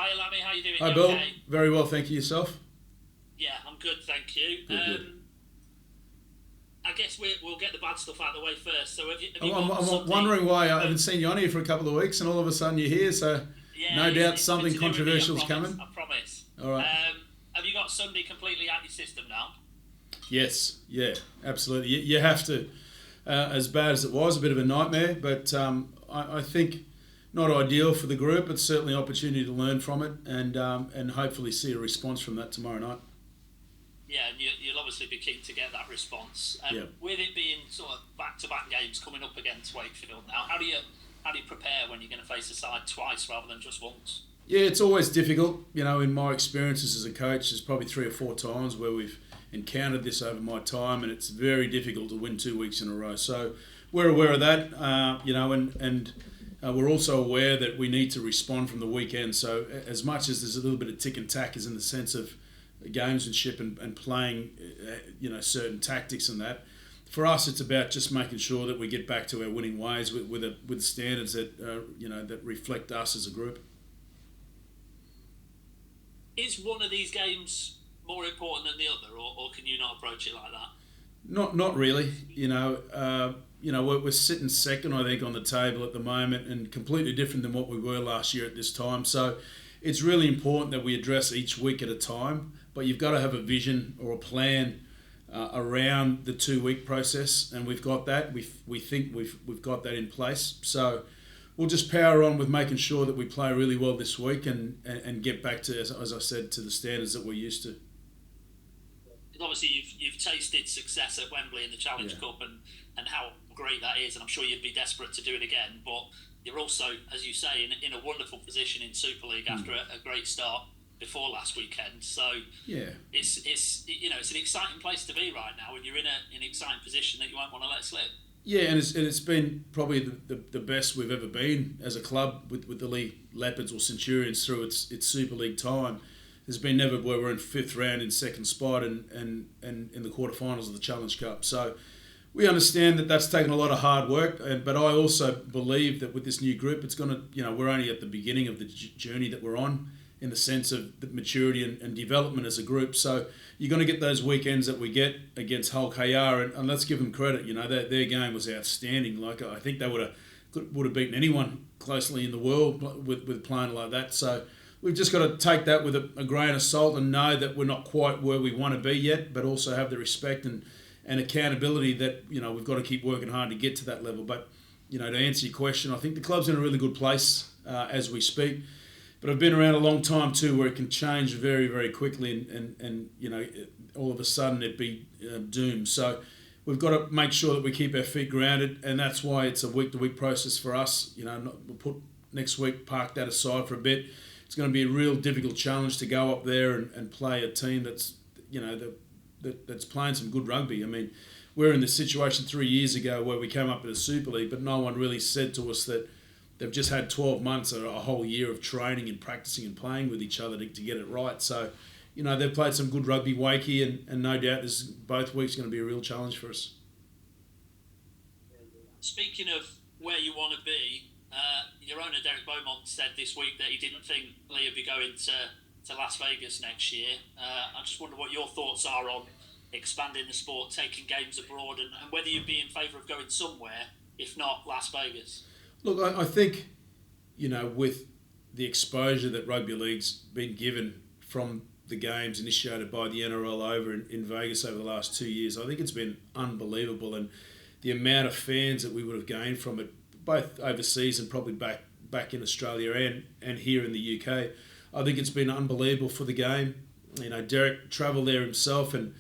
Hi, Lammy. How you doing? Hi, You Bill. okay? Very well, thank you. Yourself? Yeah, I'm good, thank you. Good. I guess we'll get the bad stuff out of the way first. So have I'm, you I'm, got I'm something? wondering why I Uh, haven't seen you on here for a couple of weeks, and all of a sudden you're here. So, yeah, no doubt it's nothing something to do with me. I controversial is promise. coming. I promise. All right. Have you got Sunday completely out your system now? Yes. Yeah. Absolutely. You have to. As bad as it was, a bit of a nightmare, but I think not ideal for the group, but certainly an opportunity to learn from it and hopefully see a response from that tomorrow night. Yeah, and you'll obviously be keen to get that response. Yeah. With it being sort of back-to-back games coming up against Wakefield now, how do you prepare when you're going to face a side twice rather than just once? Yeah, it's always difficult. In my experiences as a coach, there's probably 3 or 4 times where we've encountered this over my time, and it's very difficult to win 2 weeks in a row. So we're aware of that, and we're also aware that we need to respond from the weekend. So as much as there's a little bit of tick and tack is in the sense of gamesmanship and playing, certain tactics and that, for us it's about just making sure that we get back to our winning ways with standards that that reflect us as a group. Is one of these games more important than the other, or can you not approach it like that? Not really. We're sitting second, I think, on the table at the moment, and completely different than what we were last year at this time. So it's really important that we address each week at a time. But you've got to have a vision or a plan around the 2 week process, and we've got that. We think we've got that in place. So we'll just power on with making sure that we play really well this week and get back to, as I said, to the standards that we're used to. Obviously, you've tasted success at Wembley in the Challenge Yeah. Cup and how great that is, and I'm sure you'd be desperate to do it again. But you're also, as you say, in a wonderful position in Super League after a great start before last weekend. So Yeah. it's an exciting place to be right now, and you're in an exciting position that you won't want to let slip. Yeah, and it's been probably the best we've ever been as a club with the League Leopards or Centurions through its Super League time. There's been never where we're in fifth round in second spot and in the quarterfinals of the Challenge Cup. So we understand that that's taken a lot of hard work, but I also believe that with this new group, it's going to, we're only at the beginning of the journey that we're on in the sense of the maturity and development as a group. So you're going to get those weekends that we get against Hull KR, and let's give them credit. Their game was outstanding. Like, I think they would have beaten anyone closely in the world with playing like that. So we've just got to take that with a grain of salt and know that we're not quite where we want to be yet, but also have the respect and accountability that we've got to keep working hard to get to that level. But to answer your question, I think the club's in a really good place as we speak. But I've been around a long time too, where it can change very, very quickly, and all of a sudden it be doomed. So we've got to make sure that we keep our feet grounded, and that's why it's a week-to-week process for us. We'll put next week, park that aside for a bit. It's going to be a real difficult challenge to go up there and play a team that's that's playing some good rugby. I mean, we're in this situation 3 years ago where we came up in a Super League, but no one really said to us that they've just had 12 months or a whole year of training and practicing and playing with each other to get it right. So, they've played some good rugby, Wakey, and no doubt this both weeks going to be a real challenge for us. Speaking of where you want to be, your owner Derek Beaumont said this week that he didn't think Lee would be going to Las Vegas next year. I just wonder what your thoughts are on expanding the sport, taking games abroad, and whether you'd be in favour of going somewhere, if not Las Vegas. Look, I think, with the exposure that rugby league's been given from the games initiated by the NRL over in Vegas over the last 2 years, I think it's been unbelievable. And the amount of fans that we would have gained from it, both overseas and probably back in Australia and here in the UK, I think it's been unbelievable for the game. Derek travelled there himself and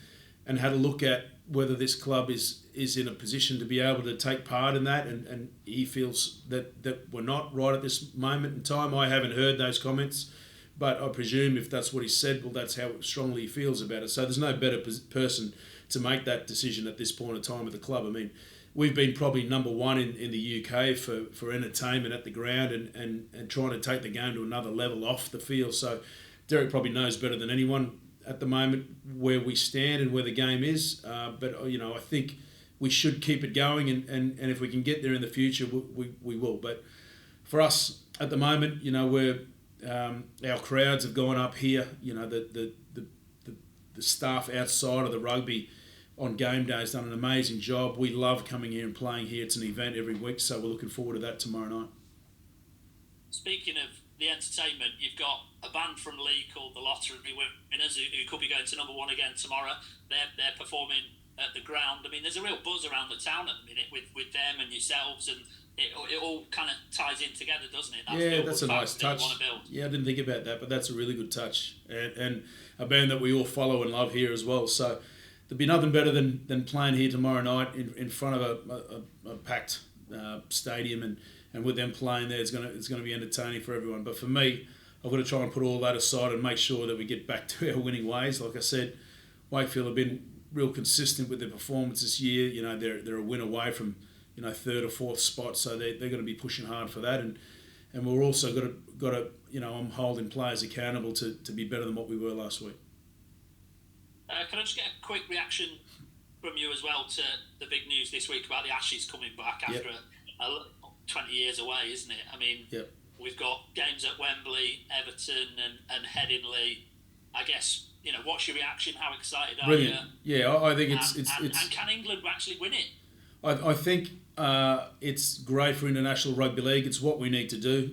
had a look at whether this club is in a position to be able to take part in that, and he feels that we're not right at this moment in time. I haven't heard those comments, but I presume if that's what he said, well, that's how strongly he feels about it. So there's no better person to make that decision at this point in time with the club. I mean, we've been probably number one in the UK for entertainment at the ground and trying to take the game to another level off the field. So Derek probably knows better than anyone at the moment where we stand and where the game is. But I think we should keep it going, and if we can get there in the future, we will. But for us at the moment, our crowds have gone up here. The staff outside of the rugby on game day has done an amazing job. We love coming here and playing here. It's an event every week, so we're looking forward to that tomorrow night. Speaking of the entertainment, you've got a band from Leigh called the Lottery Winners who could be going to number one again tomorrow. They're performing at the ground. I mean, there's a real buzz around the town at the minute with them and yourselves, and it all kind of ties in together, doesn't it? That's a nice touch. Yeah, I didn't think about that, but that's a really good touch. And a band that we all follow and love here as well. So there'd be nothing better than playing here tomorrow night in front of a packed stadium, and with them playing there, it's gonna be entertaining for everyone. But for me, I've got to try and put all that aside and make sure that we get back to our winning ways. Like I said, Wakefield have been real consistent with their performance this year. They're a win away from third or fourth spot, so they're going to be pushing hard for that. And we're also got to I'm holding players accountable to be better than what we were last week. Can I just get a quick reaction from you as well to the big news this week about the Ashes coming back after 20 years away, isn't it? I mean, we've got games at Wembley, Everton and Headingley. I guess, what's your reaction? How excited are you? Yeah, I think it's and can England actually win it? I think it's great for international rugby league. It's what we need to do.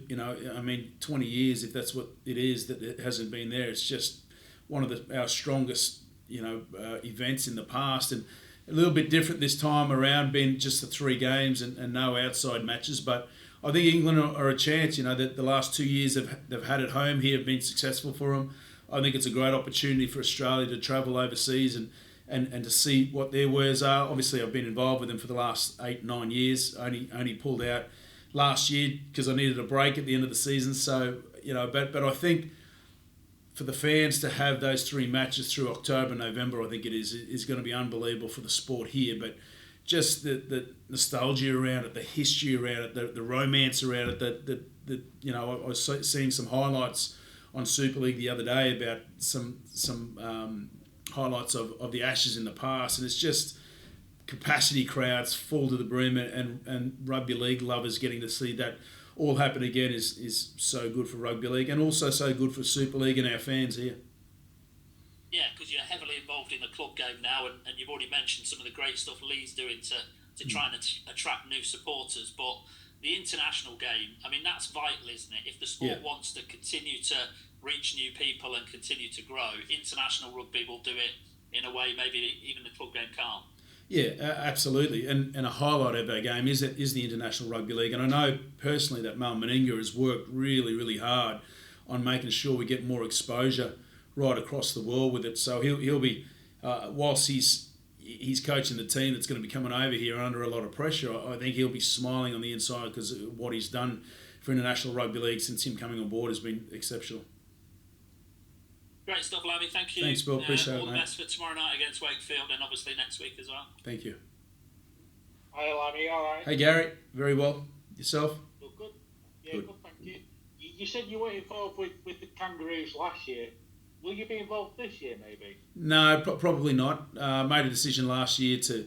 20 years, if that's what it is, that it hasn't been there. It's just one of our strongest, events in the past, and a little bit different this time around, being just the 3 games and no outside matches. But I think England are a chance. That the last 2 years they've had at home here have been successful for them. I think it's a great opportunity for Australia to travel overseas and to see what their wares are. Obviously, I've been involved with them for the last 8-9 years. Only pulled out last year because I needed a break at the end of the season. So but I think for the fans to have those 3 matches through October, November, I think it is going to be unbelievable for the sport here. But just the nostalgia around it, the history around it, the romance around it. I was seeing some highlights on Super League the other day about some highlights of the Ashes in the past, and it's just capacity crowds full to the brim, and rugby league lovers getting to see that all happen again is so good for rugby league, and also so good for Super League and our fans here. Yeah, because you're heavily involved in the club game now, and you've already mentioned some of the great stuff Leigh's doing to try and attract new supporters, but the international game, I mean, that's vital, isn't it? If the sport wants to continue to reach new people and continue to grow, international rugby will do it in a way maybe even the club game can't. Yeah, absolutely. And a highlight of our game is the International Rugby League. And I know personally that Mal Meninga has worked really, really hard on making sure we get more exposure right across the world with it. So he'll be, whilst he's coaching the team that's going to be coming over here under a lot of pressure, I think he'll be smiling on the inside because what he's done for International Rugby League since him coming on board has been exceptional. Great stuff, Lammy. Thank you. Thanks, Bill. Appreciate it, all the mate. best for tomorrow night against Wakefield and obviously next week as well. Thank you. Hi, Lammy. All right. Hey, Gary. Very well. Yourself? Good. Yeah, good, thank you. You said you were involved with the Kangaroos last year. Will you be involved this year, maybe? No, probably not. Made a decision last year to...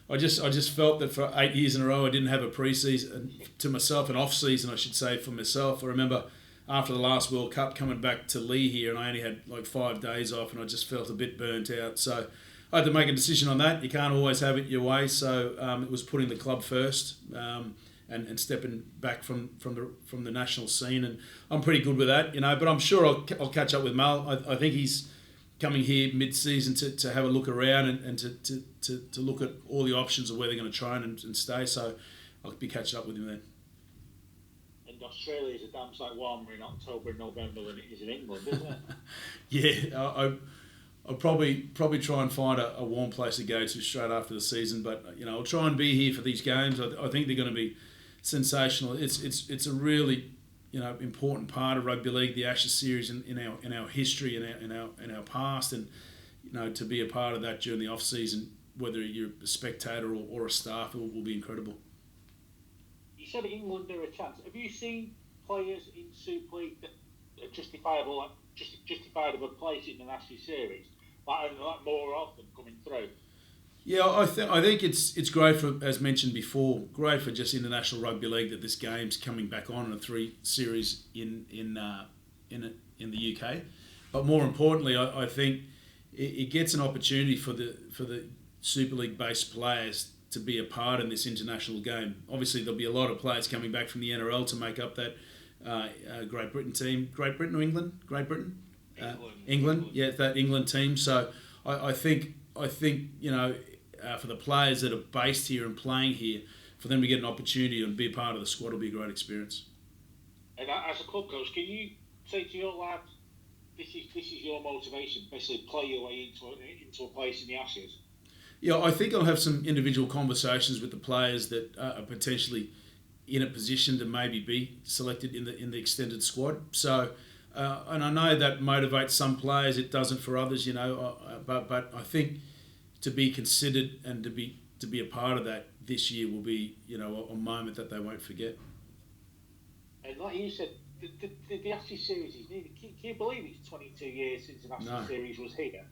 I just felt that for 8 years in a row I didn't have a pre-season to myself, an off-season, I should say, for myself. I remember after the last World Cup coming back to Leigh here, and I only had like 5 days off, and I just felt a bit burnt out. So I had to make a decision on that. You can't always have it your way, so it was putting the club first and stepping back from the national scene, and I'm pretty good with that, But I'm sure I'll catch up with Mal. I think he's coming here mid-season to have a look around and to look at all the options of where they're going to train and stay. So I'll be catching up with him then. Australia is a damn sight warmer in October and November than it is in England, isn't it? Yeah, I'll probably try and find a warm place to go to straight after the season. But I'll try and be here for these games. I think they're going to be sensational. It's a really important part of rugby league, the Ashes series in our history and in our past, and to be a part of that during the off season, whether you're a spectator or a staff, it will be incredible. You said England are a chance. Have you seen players in Super League that are justifiable of place in the Ashes series, like more often coming through? Yeah, I think it's great for, as mentioned before, great for just international rugby league that this game's coming back on in a 3 series in in the UK. But more importantly, I think it gets an opportunity for the Super League based players to be a part in this international game. Obviously, there'll be a lot of players coming back from the NRL to make up that Great Britain team. Great Britain or England? Great Britain. England. Yeah, that England team. So I think for the players that are based here and playing here, for them to get an opportunity and be a part of the squad will be a great experience. And as a club coach, can you say to your lads, this is your motivation, basically play your way into a place in the Ashes? Yeah, I think I'll have some individual conversations with the players that are potentially in a position to maybe be selected in the extended squad. So, and I know that motivates some players. It doesn't for others, But I think to be considered and to be a part of that this year will be, a moment that they won't forget. And like you said, the Ashes series is nearly. Can you believe it's 22 years since the Ashes series was here?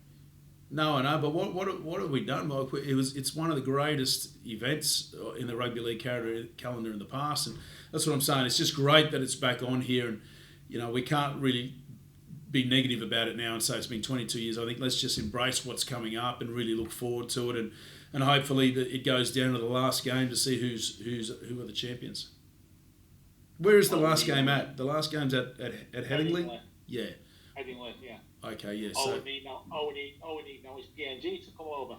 No, I know, but what have we done? Well, it's one of the greatest events in the rugby league calendar in the past, and that's what I'm saying. It's just great that it's back on here, and we can't really be negative about it now and say it's been 22 years. I think let's just embrace what's coming up and really look forward to it, and hopefully it goes down to the last game to see who are the champions. Where is the last game at? The last game's at Headingley? Yeah. Headingley, yeah. Okay, yeah. All we need now is PNG to come over.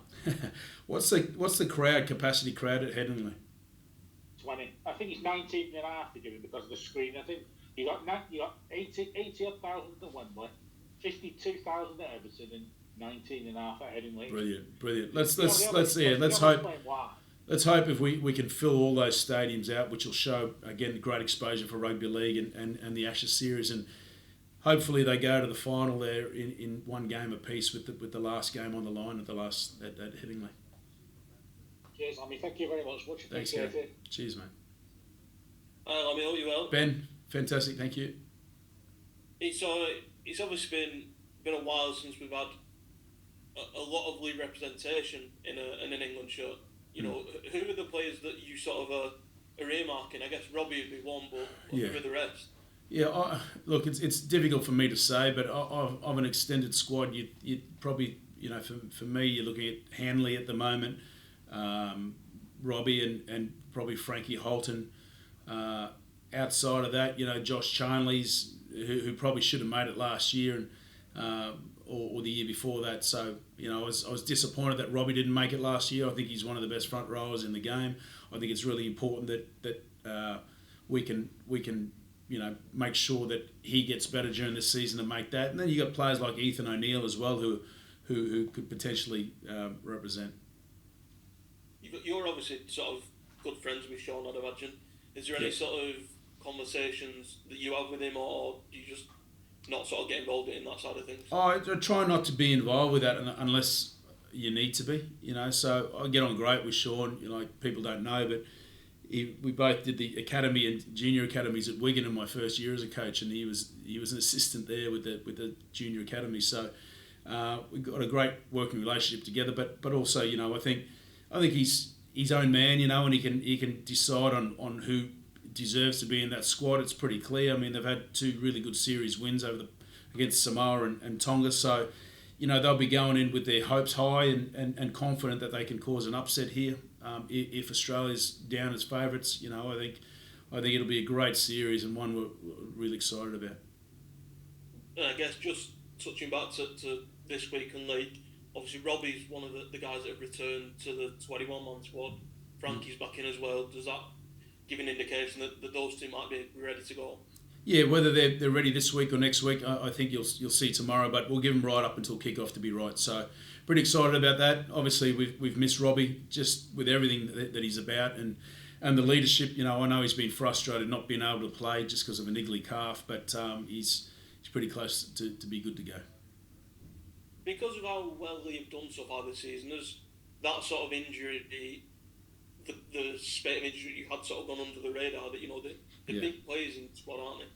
What's the capacity crowd at Headingley? 20. I think it's 19 and a half to give it because of the screen. I think you got 80 odd thousand at Wembley, 52,000 at Everton, and 19 and a half at Headingley. Brilliant. Let's hope. Let's hope if we can fill all those stadiums out, which will show again great exposure for rugby league and the Ashes series, and hopefully they go to the final there in one game apiece with the last game on the line at Headingley. Cheers, Lammy. Thank you very much. Much Thanks, appreciated. Cheers, mate. Hi, Lammy. Hope you well. Ben, fantastic. Thank you. It's obviously been a while since we've had a lot of league representation in an England shirt. Who are the players that you sort of are earmarking? I guess Robbie would be one, but who are the rest? Yeah, look, it's difficult for me to say, but of an extended squad, you probably, for me, you're looking at Hanley at the moment, Robbie and probably Frankie Holton. Outside of that, Josh Charnley's, who probably should have made it last year and or the year before that. So, I was disappointed that Robbie didn't make it last year. I think he's one of the best front rowers in the game. I think it's really important that we can make sure that he gets better during this season to make that. And then you got players like Ethan O'Neill as well who could potentially represent. You're obviously sort of good friends with Sean, I'd imagine. Is there any sort of conversations that you have with him, or do you just not sort of get involved in that side of things? I try not to be involved with that unless you need to be, So I get on great with Sean. People don't know, but we both did the academy and junior academies at Wigan in my first year as a coach, and he was an assistant there with the junior academy. So we got a great working relationship together. But also, I think he's his own man, and he can decide on who deserves to be in that squad. It's pretty clear. I mean, they've had two really good series wins against Samoa and Tonga, so they'll be going in with their hopes high and confident that they can cause an upset here. If Australia's down as favourites, I think it'll be a great series and one we're really excited about. And I guess just touching back to this week in league, obviously Robbie's one of the guys that have returned to the 21-man squad. Frankie's back in as well. Does that give an indication that those two might be ready to go? Yeah, whether they're ready this week or next week, I think you'll see tomorrow. But we'll give them right up until kick-off to be right. So pretty excited about that. Obviously, we've missed Robbie just with everything that he's about and the leadership. I know he's been frustrated not being able to play just because of a niggly calf, but he's pretty close to be good to go. Because of how well they've done so far this season, has that sort of injury, the spate of injury you had sort of gone under the radar, that the big players in the squad, aren't they?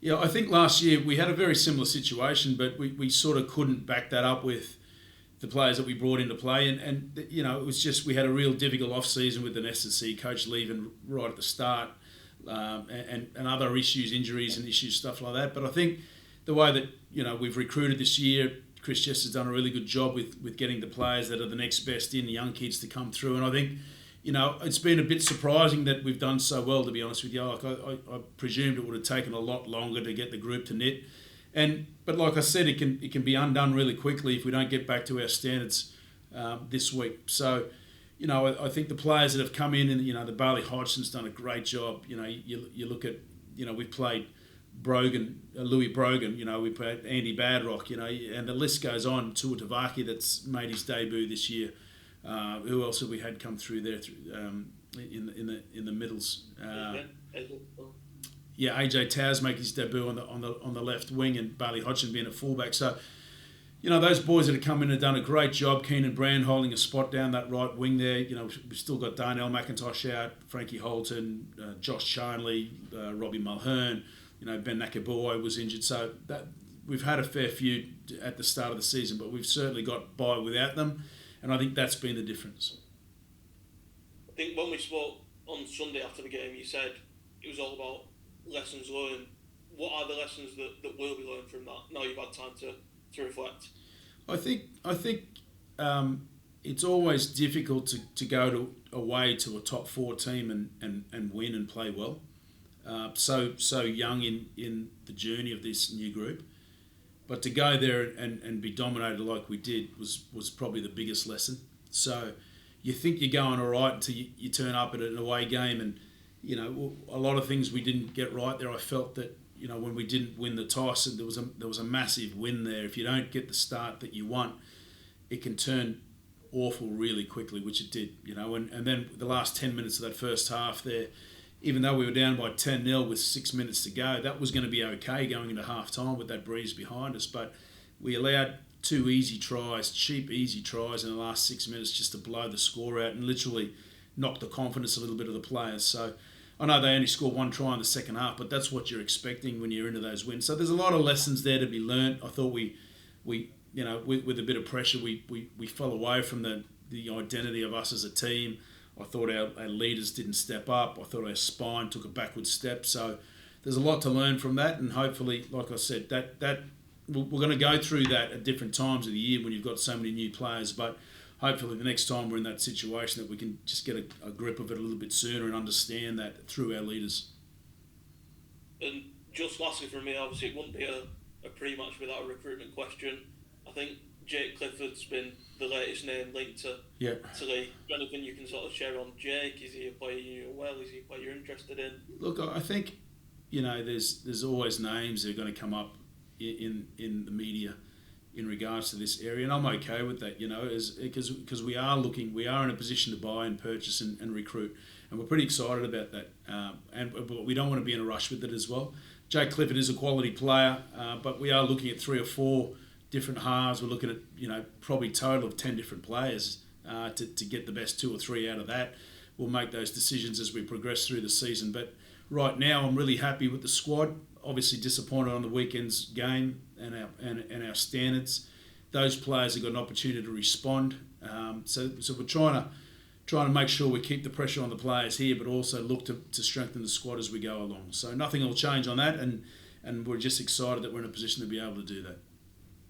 Yeah, I think last year we had a very similar situation, but we sort of couldn't back that up with the players that we brought into play, and it was just we had a real difficult off season with an S&C coach leaving right at the start, and other issues, injuries and issues, stuff like that. But I think the way that we've recruited this year, Chris Chester's done a really good job with getting the players that are the next best in, the young kids to come through. And I think, it's been a bit surprising that we've done so well, to be honest with you. Like I presumed it would have taken a lot longer to get the group to knit. But like I said, it can be undone really quickly if we don't get back to our standards this week. So, I think the players that have come in, and the Bailey Hodgson's done a great job. You look at, we've played Brogan, Louis Brogan. We played Andy Badrock. And the list goes on. Tua Tavaki that's made his debut this year. Who else have we had come through there in the middles? AJ Towers make his debut on the left wing, and Bailey Hodgson being a fullback. So, those boys that have come in have done a great job. Keenan Brand holding a spot down that right wing there. We've still got Darnell McIntosh out, Frankie Holton, Josh Charnley, Robbie Mulhern. Ben Nakaboi was injured. So that we've had a fair few at the start of the season, but we've certainly got by without them, and I think that's been the difference. I think when we spoke on Sunday after the game, you said it was all about lessons learned. What are the lessons that will be learned from that now you've had time to reflect? I think it's always difficult to go away to a top 4 team and win and play well. So young in the journey of this new group, but to go there and be dominated like we did was probably the biggest lesson. So you think you're going all right until you turn up at an away game, and a lot of things we didn't get right there. I felt that when we didn't win the toss, and there was a massive win there. If you don't get the start that you want, it can turn awful really quickly, which it did. And then the last 10 minutes of that first half there, even though we were down by 10-0 with 6 minutes to go, that was going to be okay going into half-time with that breeze behind us. But we allowed 2 easy tries, cheap easy tries in the last 6 minutes just to blow the score out and literally knock the confidence a little bit of the players. So I know they only scored 1 try in the second half, but that's what you're expecting when you're into those wins. So there's a lot of lessons there to be learnt. I thought we with a bit of pressure, we fell away from the identity of us as a team. I thought our leaders didn't step up. I thought our spine took a backward step. So there's a lot to learn from that, and hopefully, like I said, that we're going to go through that at different times of the year when you've got so many new players. But hopefully, the next time we're in that situation, that we can just get a grip of it a little bit sooner and understand that through our leaders. And just lastly from me, obviously, it wouldn't be a pre-match without a recruitment question. I think Jake Clifford's been the latest name linked to Lee. Anything you can sort of share on Jake? Is he a player you know well? Is he a player you're interested in? Look, I think there's always names that are going to come up in the media in regards to this area, and I'm okay with that. Because we are in a position to buy and purchase and recruit, and we're pretty excited about that. But we don't want to be in a rush with it as well. Jake Clifford is a quality player, but we are looking at 3 or 4 different halves. We're looking at probably total of 10 different players to get the best 2 or 3 out of that. We'll make those decisions as we progress through the season. But right now, I'm really happy with the squad. Obviously disappointed on the weekend's game and our standards. Those players have got an opportunity to respond. So we're trying to make sure we keep the pressure on the players here, but also look to strengthen the squad as we go along. So nothing will change on that, and we're just excited that we're in a position to be able to do that.